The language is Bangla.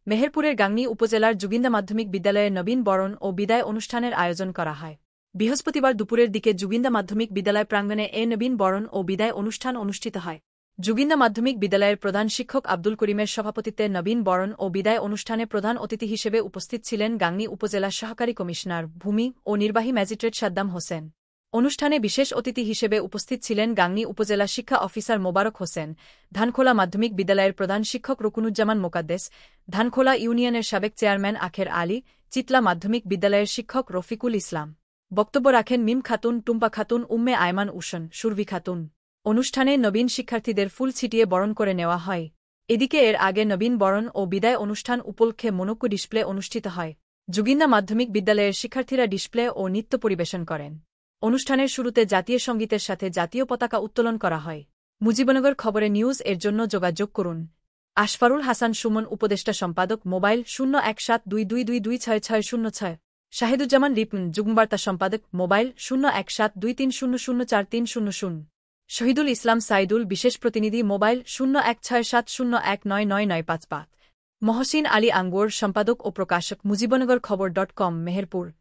মেহেরপুরের গাংনী উপজেলার জুগিন্দা মাধ্যমিক বিদ্যালয়ে নবীন বরণ ও বিদায় অনুষ্ঠানের আয়োজন করা হয়। বৃহস্পতিবার দুপুরের দিকে জুগিন্দা মাধ্যমিক বিদ্যালয় প্রাঙ্গণে নবীন বরণ ও বিদায় অনুষ্ঠান অনুষ্ঠিত হয়। জুগিন্দা মাধ্যমিক বিদ্যালয়ের প্রধান শিক্ষক আব্দুল করিমের সভাপতিত্বে নবীন বরণ ও বিদায় অনুষ্ঠানে প্রধান অতিথি হিসেবে উপস্থিত ছিলেন গাংনী উপজেলা সহকারী কমিশনার ভূমি ও নির্বাহী ম্যাজিস্ট্রেট সাদ্দাম হোসেন। অনুষ্ঠানে বিশেষ অতিথি হিসেবে উপস্থিত ছিলেন গাংনী উপজেলা শিক্ষা অফিসার মোবারক হোসেন, ধানখোলা মাধ্যমিক বিদ্যালয়ের প্রধান শিক্ষক রুকুনুজ্জামান মোকাদ্দেস, ধানখোলা ইউনিয়নের সাবেক চেয়ারম্যান আখের আলী, চিতলা মাধ্যমিক বিদ্যালয়ের শিক্ষক রফিকুল ইসলাম। বক্তব্য রাখেন মিম খাতুন, টুম্পা খাতুন, উম্মে আয়মান উসন, সুরভি খাতুন। অনুষ্ঠানে নবীন শিক্ষার্থীদের ফুল ছিটিয়ে বরণ করে নেওয়া হয়। এদিকে এর আগে নবীন বরণ ও বিদায় অনুষ্ঠান উপলক্ষে মনোজ্ঞ ডিসপ্লে অনুষ্ঠিত হয়। জুগিন্দা মাধ্যমিক বিদ্যালয়ের শিক্ষার্থীরা ডিসপ্লে ও নৃত্য পরিবেশন করেন। অনুষ্ঠানের শুরুতে জাতীয় সঙ্গীতের সাথে জাতীয় পতাকা উত্তোলন করা হয়। মুজিবনগর খবরে নিউজ এর জন্য যোগাযোগ করুন। আশফারুল হাসান সুমন, উপদেষ্টা সম্পাদক, মোবাইল 017222266606। শাহিদুজ্জামান রিপন, যুগ্মবার্তা সম্পাদক, মোবাইল 017230043000। শহীদুল ইসলাম সাইদুল, বিশেষ প্রতিনিধি, মোবাইল 016701999955। মহসিন আলী আঙ্গুর, সম্পাদক ও প্রকাশক, মুজিবনগর খবর.com, মেহেরপুর।